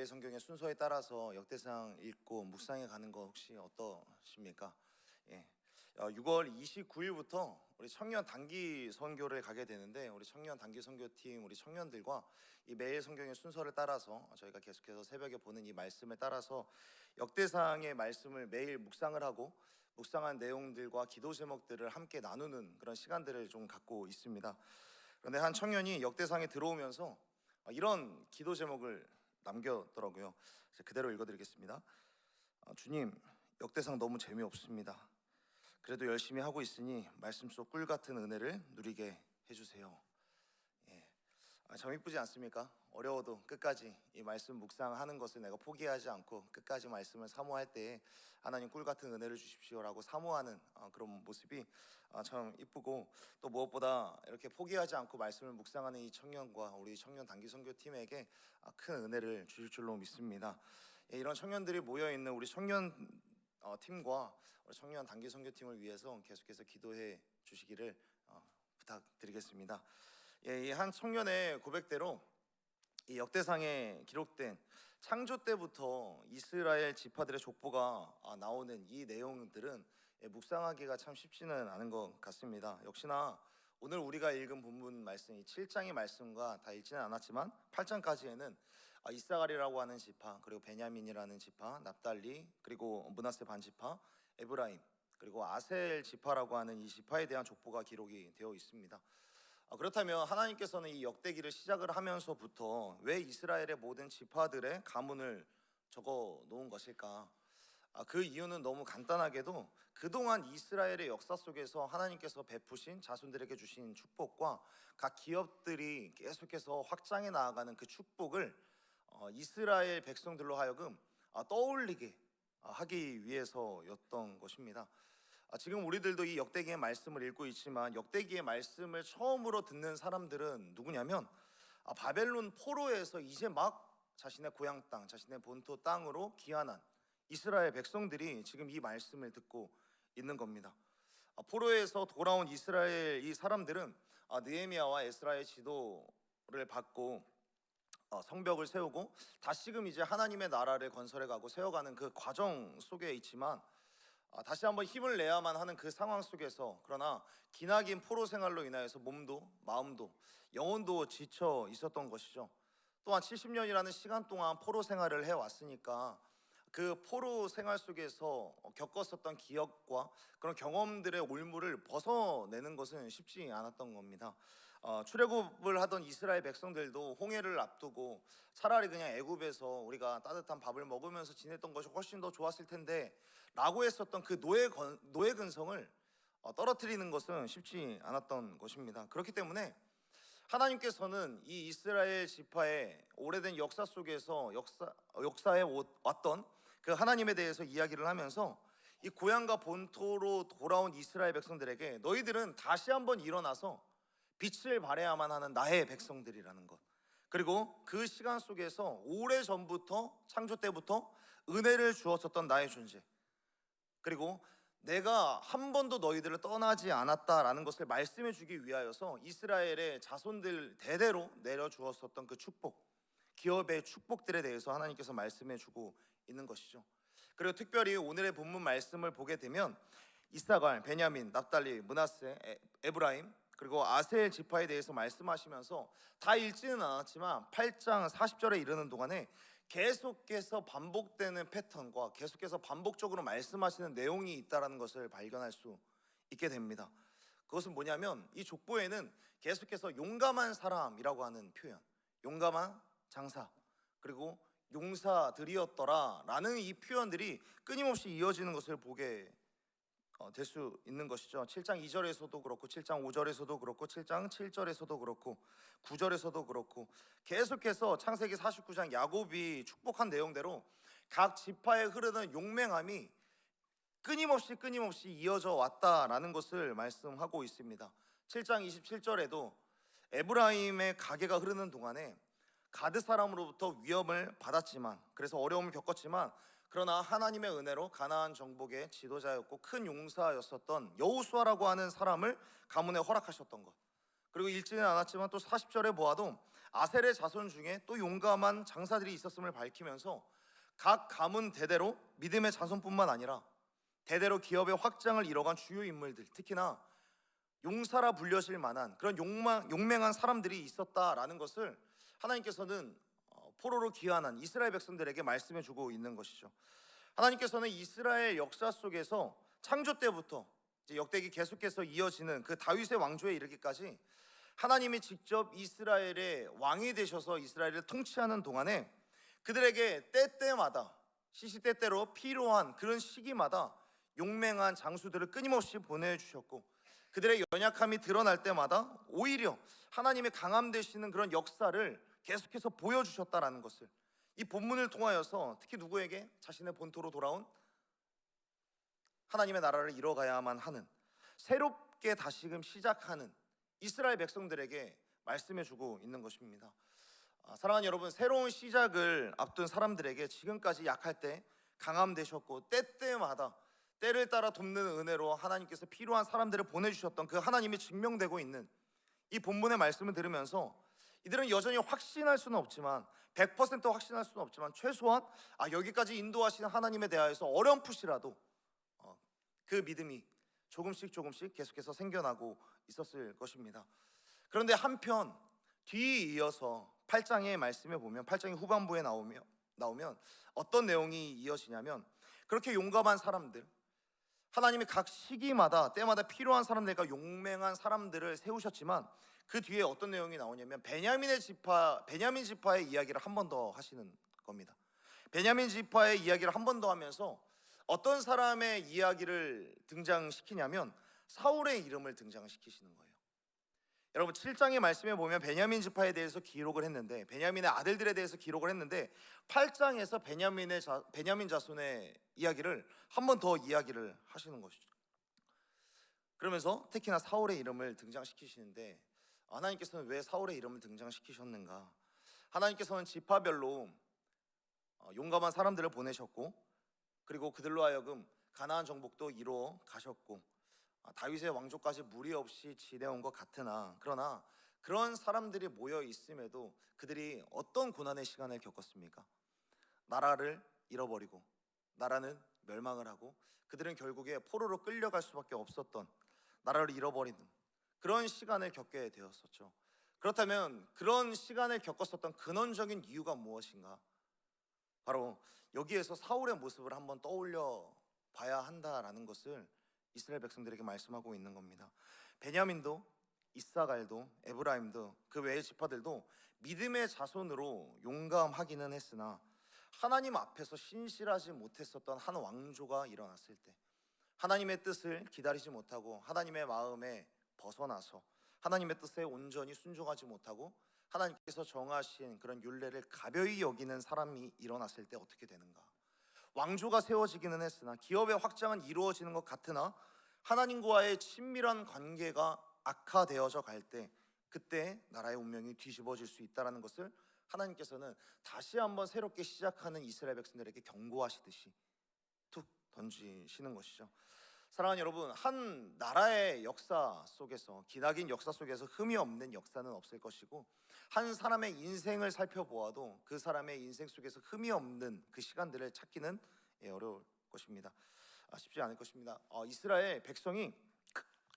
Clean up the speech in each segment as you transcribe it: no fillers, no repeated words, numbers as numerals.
성경의 순서에 따라서 역대상 읽고 묵상해 가는 거 혹시 어떠십니까? 6월 29일부터 우리 청년 단기 선교를 가게 되는데, 우리 청년 단기 선교팀 우리 청년들과 이 매일 성경의 순서를 따라서 저희가 계속해서 새벽에 보는 이 말씀을 따라서 역대상의 말씀을 매일 묵상을 하고, 묵상한 내용들과 기도 제목들을 함께 나누는 그런 시간들을 좀 갖고 있습니다. 그런데 한 청년이 역대상에 들어오면서 이런 기도 제목을 남겼더라고요. 그대로 읽어드리겠습니다. 주님, 역대상 너무 재미없습니다. 그래도 열심히 하고 있으니 말씀 속 꿀 같은 은혜를 누리게 해주세요. 참 이쁘지 않습니까? 어려워도 끝까지 이 말씀 묵상하는 것을 내가 포기하지 않고 끝까지 말씀을 사모할 때에 하나님 꿀 같은 은혜를 주십시오라고 사모하는 그런 모습이 참 이쁘고, 또 무엇보다 이렇게 포기하지 않고 말씀을 묵상하는 이 청년과 우리 청년 단기 선교팀에게 큰 은혜를 주실 줄로 믿습니다. 이런 청년들이 모여있는 우리 청년 팀과 우리 청년 단기 선교팀을 위해서 계속해서 기도해 주시기를 부탁드리겠습니다. 이 한 청년의 고백대로 이 역대상에 기록된 창조 때부터 이스라엘 지파들의 족보가 나오는 이 내용들은 묵상하기가 참 쉽지는 않은 것 같습니다. 역시나 오늘 우리가 읽은 본문 말씀, 이 7장의 말씀과 다 읽지는 않았지만 8장까지에는 이사갈이라고 하는 지파, 그리고 베냐민이라는 지파, 납달리, 그리고 므낫세 반지파, 에브라임, 그리고 아셀 지파라고 하는 이 지파에 대한 족보가 기록이 되어 있습니다. 그렇다면 하나님께서는 이 역대기를 시작을 하면서부터 왜 이스라엘의 모든 지파들의 가문을 적어 놓은 것일까? 그 이유는 너무 간단하게도 그동안 이스라엘의 역사 속에서 하나님께서 베푸신 자손들에게 주신 축복과 각 기업들이 계속해서 확장해 나아가는 그 축복을 이스라엘 백성들로 하여금 떠올리게 하기 위해서였던 것입니다. 지금 우리들도 이 역대기의 말씀을 읽고 있지만 역대기의 말씀을 처음으로 듣는 사람들은 누구냐면 바벨론 포로에서 이제 막 자신의 고향 땅, 자신의 본토 땅으로 귀환한 이스라엘 백성들이 지금 이 말씀을 듣고 있는 겁니다. 포로에서 돌아온 이스라엘 이 사람들은 느헤미야와 에스라의 지도를 받고 성벽을 세우고 다시금 이제 하나님의 나라를 건설해가고 세워가는 그 과정 속에 있지만, 다시 한번 힘을 내야만 하는 그 상황 속에서, 그러나 기나긴 포로 생활로 인하여서 몸도 마음도 영혼도 지쳐 있었던 것이죠. 또한 70년이라는 시간 동안 포로 생활을 해왔으니까 그 포로 생활 속에서 겪었었던 기억과 그런 경험들의 올무를 벗어내는 것은 쉽지 않았던 겁니다. 출애굽을 하던 이스라엘 백성들도 홍해를 앞두고 차라리 그냥 애굽에서 우리가 따뜻한 밥을 먹으면서 지냈던 것이 훨씬 더 좋았을 텐데 라고 했었던 그 노예 근성을 떨어뜨리는 것은 쉽지 않았던 것입니다. 그렇기 때문에 하나님께서는 이 이스라엘 지파의 오래된 역사 속에서 역사에 왔던 그 하나님에 대해서 이야기를 하면서 이 고향과 본토로 돌아온 이스라엘 백성들에게 너희들은 다시 한번 일어나서 빛을 발해야만 하는 나의 백성들이라는 것, 그리고 그 시간 속에서 오래전부터 창조 때부터 은혜를 주었었던 나의 존재, 그리고 내가 한 번도 너희들을 떠나지 않았다라는 것을 말씀해 주기 위하여서 이스라엘의 자손들 대대로 내려주었었던 그 축복, 기업의 축복들에 대해서 하나님께서 말씀해 주고 있는 것이죠. 그리고 특별히 오늘의 본문 말씀을 보게 되면 이사갈, 베냐민, 납달리, 므낫세, 에브라임, 그리고 아셀 지파에 대해서 말씀하시면서 다 읽지는 않았지만 8장 40절에 이르는 동안에 계속해서 반복되는 패턴과 계속해서 반복적으로 말씀하시는 내용이 있다는 것을 발견할 수 있게 됩니다. 그것은 뭐냐면 이 족보에는 계속해서 용감한 사람이라고 하는 표현, 용감한 장사, 그리고 용사들이었더라 라는 이 표현들이 끊임없이 이어지는 것을 보게 될 수 있는 것이죠. 7장 2절에서도 그렇고 7장 5절에서도 그렇고 7장 7절에서도 그렇고 9절에서도 그렇고 계속해서 창세기 49장 야곱이 축복한 내용대로 각 지파에 흐르는 용맹함이 끊임없이 이어져 왔다라는 것을 말씀하고 있습니다. 7장 27절에도 에브라임의 가계가 흐르는 동안에 가드 사람으로부터 위협을 받았지만, 그래서 어려움을 겪었지만, 그러나 하나님의 은혜로 가나안 정복의 지도자였고 큰 용사였었던 여호수아라고 하는 사람을 가문에 허락하셨던 것, 그리고 읽지는 않았지만 또 40절에 보아도 아셀의 자손 중에 또 용감한 장사들이 있었음을 밝히면서 각 가문 대대로 믿음의 자손뿐만 아니라 대대로 기업의 확장을 이뤄간 주요 인물들, 특히나 용사라 불려질 만한 그런 용맹한 사람들이 있었다라는 것을 하나님께서는 포로로 귀환한 이스라엘 백성들에게 말씀해 주고 있는 것이죠. 하나님께서는 이스라엘 역사 속에서 창조 때부터 이제 역대기 계속해서 이어지는 그 다윗의 왕조에 이르기까지 하나님이 직접 이스라엘의 왕이 되셔서 이스라엘을 통치하는 동안에 그들에게 때때마다 시시때때로 필요한 그런 시기마다 용맹한 장수들을 끊임없이 보내주셨고, 그들의 연약함이 드러날 때마다 오히려 하나님의 강함 되시는 그런 역사를 계속해서 보여주셨다라는 것을 이 본문을 통하여서 특히 누구에게? 자신의 본토로 돌아온 하나님의 나라를 이뤄가야만 하는, 새롭게 다시금 시작하는 이스라엘 백성들에게 말씀해주고 있는 것입니다. 사랑하는 여러분, 새로운 시작을 앞둔 사람들에게 지금까지 약할 때 강함 되셨고 때때마다 때를 따라 돕는 은혜로 하나님께서 필요한 사람들을 보내주셨던 그 하나님이 증명되고 있는 이 본문의 말씀을 들으면서 이들은 여전히 확신할 수는 없지만 100% 확신할 수는 없지만 최소한 여기까지 인도하시는 하나님에 대하여서 어렴풋이라도 그 믿음이 조금씩 계속해서 생겨나고 있었을 것입니다. 그런데 한편 뒤에 이어서 8장의 말씀에 보면 8장의 후반부에 나오면 어떤 내용이 이어지냐면, 그렇게 용감한 사람들, 하나님이 각 시기마다 때마다 필요한 사람들과 용맹한 사람들을 세우셨지만 그 뒤에 어떤 내용이 나오냐면 베냐민 지파의 이야기를 한 번 더 하시는 겁니다. 베냐민 지파의 이야기를 한 번 더 하면서 어떤 사람의 이야기를 등장시키냐면 사울의 이름을 등장시키시는 거예요. 여러분 7장의 말씀에 보면 베냐민 지파에 대해서 기록을 했는데, 베냐민의 아들들에 대해서 기록을 했는데 8장에서 베냐민 자손의 이야기를 한 번 더 이야기를 하시는 것이죠. 그러면서 특히나 사울의 이름을 등장시키시는데, 하나님께서는 왜 사울의 이름을 등장시키셨는가? 하나님께서는 지파별로 용감한 사람들을 보내셨고, 그리고 그들로 하여금 가나안 정복도 이루어 가셨고, 다윗의 왕조까지 무리 없이 지내온 것 같으나, 그러나 그런 사람들이 모여 있음에도 그들이 어떤 고난의 시간을 겪었습니까? 나라를 잃어버리고 나라는 멸망을 하고 그들은 결국에 포로로 끌려갈 수밖에 없었던, 나라를 잃어버리는 그런 시간을 겪게 되었었죠. 그렇다면 그런 시간을 겪었었던 근원적인 이유가 무엇인가? 바로 여기에서 사울의 모습을 한번 떠올려 봐야 한다라는 것을 이스라엘 백성들에게 말씀하고 있는 겁니다. 베냐민도, 이사갈도, 에브라임도, 그 외의 지파들도 믿음의 자손으로 용감하기는 했으나 하나님 앞에서 신실하지 못했었던 한 왕조가 일어났을 때, 하나님의 뜻을 기다리지 못하고 하나님의 마음에 벗어나서 하나님의 뜻에 온전히 순종하지 못하고 하나님께서 정하신 그런 율례를 가벼이 여기는 사람이 일어났을 때 어떻게 되는가? 왕조가 세워지기는 했으나, 기업의 확장은 이루어지는 것 같으나 하나님과의 친밀한 관계가 악화되어져 갈 때, 그때 나라의 운명이 뒤집어질 수 있다는 것을 하나님께서는 다시 한번 새롭게 시작하는 이스라엘 백성들에게 경고하시듯이 툭 던지시는 것이죠. 사랑하는 여러분, 한 나라의 역사 속에서, 기나긴 역사 속에서 흠이 없는 역사는 없을 것이고, 한 사람의 인생을 살펴보아도 그 사람의 인생 속에서 흠이 없는 그 시간들을 찾기는 어려울 것입니다. 쉽지 않을 것입니다. 이스라엘 백성이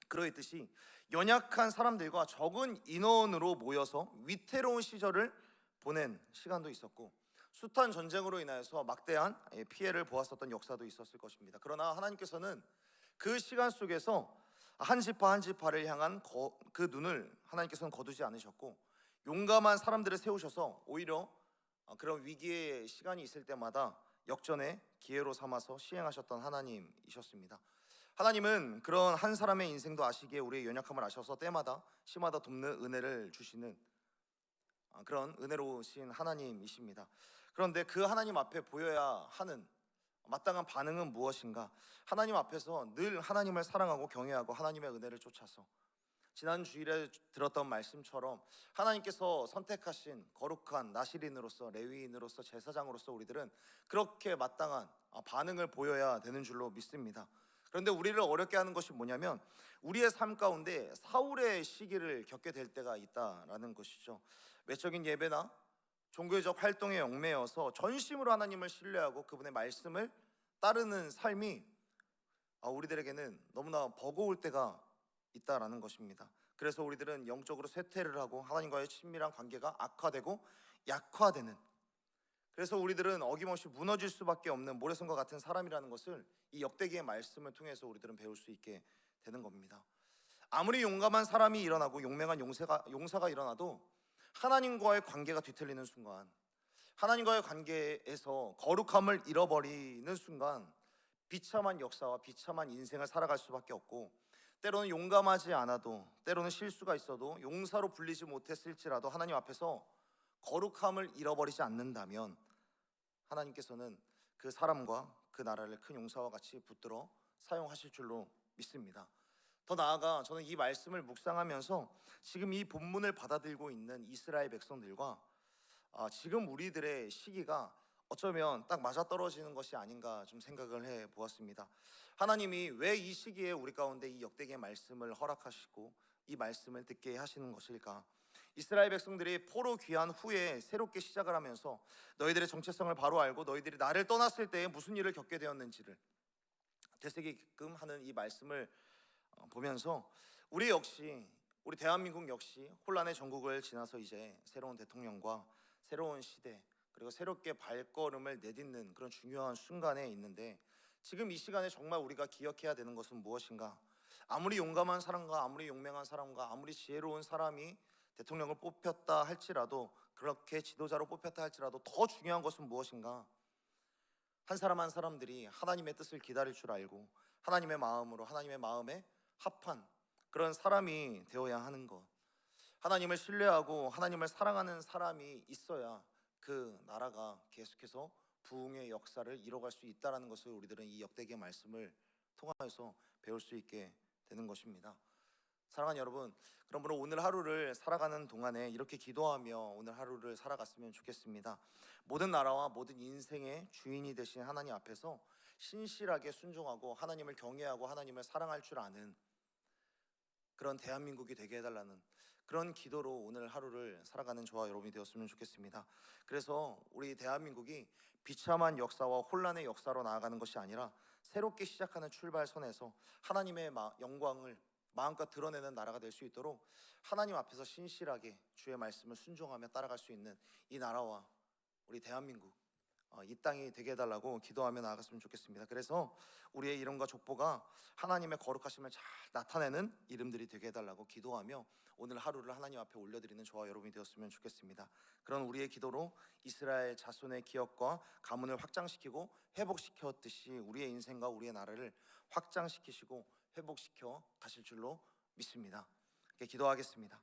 그러했듯이 연약한 사람들과 적은 인원으로 모여서 위태로운 시절을 보낸 시간도 있었고, 숫한 전쟁으로 인하여서 막대한 피해를 보았었던 역사도 있었을 것입니다. 그러나 하나님께서는 그 시간 속에서 한 지파 한 지파를 향한 그 눈을 하나님께서는 거두지 않으셨고, 용감한 사람들을 세우셔서 오히려 그런 위기의 시간이 있을 때마다 역전의 기회로 삼아서 시행하셨던 하나님이셨습니다. 하나님은 그런 한 사람의 인생도 아시기에 우리의 연약함을 아셔서 때마다 시마다 돕는 은혜를 주시는 그런 은혜로우신 하나님이십니다. 그런데 그 하나님 앞에 보여야 하는 마땅한 반응은 무엇인가? 하나님 앞에서 늘 하나님을 사랑하고 경외하고 하나님의 은혜를 쫓아서, 지난 주일에 들었던 말씀처럼 하나님께서 선택하신 거룩한 나시린으로서, 레위인으로서, 제사장으로서 우리들은 그렇게 마땅한 반응을 보여야 되는 줄로 믿습니다. 그런데 우리를 어렵게 하는 것이 뭐냐면 우리의 삶 가운데 사울의 시기를 겪게 될 때가 있다라는 것이죠. 외적인 예배나 종교적 활동에 얽매여서 전심으로 하나님을 신뢰하고 그분의 말씀을 따르는 삶이 우리들에게는 너무나 버거울 때가 있다라는 것입니다. 그래서 우리들은 영적으로 쇠퇴를 하고 하나님과의 친밀한 관계가 악화되고 약화되는, 그래서 우리들은 어김없이 무너질 수밖에 없는 모래성과 같은 사람이라는 것을 이 역대기의 말씀을 통해서 우리들은 배울 수 있게 되는 겁니다. 아무리 용감한 사람이 일어나고 용맹한 용사가 일어나도 하나님과의 관계가 뒤틀리는 순간, 하나님과의 관계에서 거룩함을 잃어버리는 순간 비참한 역사와 비참한 인생을 살아갈 수밖에 없고, 때로는 용감하지 않아도, 때로는 실수가 있어도, 용사로 불리지 못했을지라도 하나님 앞에서 거룩함을 잃어버리지 않는다면 하나님께서는 그 사람과 그 나라를 큰 용사와 같이 붙들어 사용하실 줄로 믿습니다. 더 나아가 저는 이 말씀을 묵상하면서 지금 이 본문을 받아들고 있는 이스라엘 백성들과 지금 우리들의 시기가 어쩌면 딱 맞아떨어지는 것이 아닌가 좀 생각을 해 보았습니다. 하나님이 왜 이 시기에 우리 가운데 이 역대기의 말씀을 허락하시고 이 말씀을 듣게 하시는 것일까? 이스라엘 백성들이 포로 귀환 후에 새롭게 시작을 하면서 너희들의 정체성을 바로 알고 너희들이 나를 떠났을 때에 무슨 일을 겪게 되었는지를 되새기게끔 하는 이 말씀을 보면서 우리 대한민국 역시 혼란의 전국을 지나서 이제 새로운 대통령과 새로운 시대, 그리고 새롭게 발걸음을 내딛는 그런 중요한 순간에 있는데, 지금 이 시간에 정말 우리가 기억해야 되는 것은 무엇인가? 아무리 용감한 사람과 아무리 용맹한 사람과 아무리 지혜로운 사람이 대통령을 뽑혔다 할지라도, 그렇게 지도자로 뽑혔다 할지라도 더 중요한 것은 무엇인가? 한 사람 한 사람들이 하나님의 뜻을 기다릴 줄 알고 하나님의 마음으로 하나님의 마음에 합한 그런 사람이 되어야 하는 것, 하나님을 신뢰하고 하나님을 사랑하는 사람이 있어야 그 나라가 계속해서 부흥의 역사를 이뤄갈 수 있다는 것을 우리들은 이 역대기의 말씀을 통하여서 배울 수 있게 되는 것입니다. 사랑하는 여러분, 그러므로 오늘 하루를 살아가는 동안에 이렇게 기도하며 오늘 하루를 살아갔으면 좋겠습니다. 모든 나라와 모든 인생의 주인이 되신 하나님 앞에서 신실하게 순종하고 하나님을 경외하고 하나님을 사랑할 줄 아는 그런 대한민국이 되게 해달라는 그런 기도로 오늘 하루를 살아가는 저와 여러분이 되었으면 좋겠습니다. 그래서 우리 대한민국이 비참한 역사와 혼란의 역사로 나아가는 것이 아니라 새롭게 시작하는 출발선에서 하나님의 영광을 마음껏 드러내는 나라가 될 수 있도록 하나님 앞에서 신실하게 주의 말씀을 순종하며 따라갈 수 있는 이 나라와 우리 대한민국, 이 땅이 되게 해달라고 기도하며 나아갔으면 좋겠습니다. 그래서 우리의 이름과 족보가 하나님의 거룩하심을 잘 나타내는 이름들이 되게 해달라고 기도하며 오늘 하루를 하나님 앞에 올려드리는 저와 여러분이 되었으면 좋겠습니다. 그런 우리의 기도로 이스라엘 자손의 기억과 가문을 확장시키고 회복시켰듯이 우리의 인생과 우리의 나라를 확장시키시고 회복시켜 가실 줄로 믿습니다. 기도하겠습니다.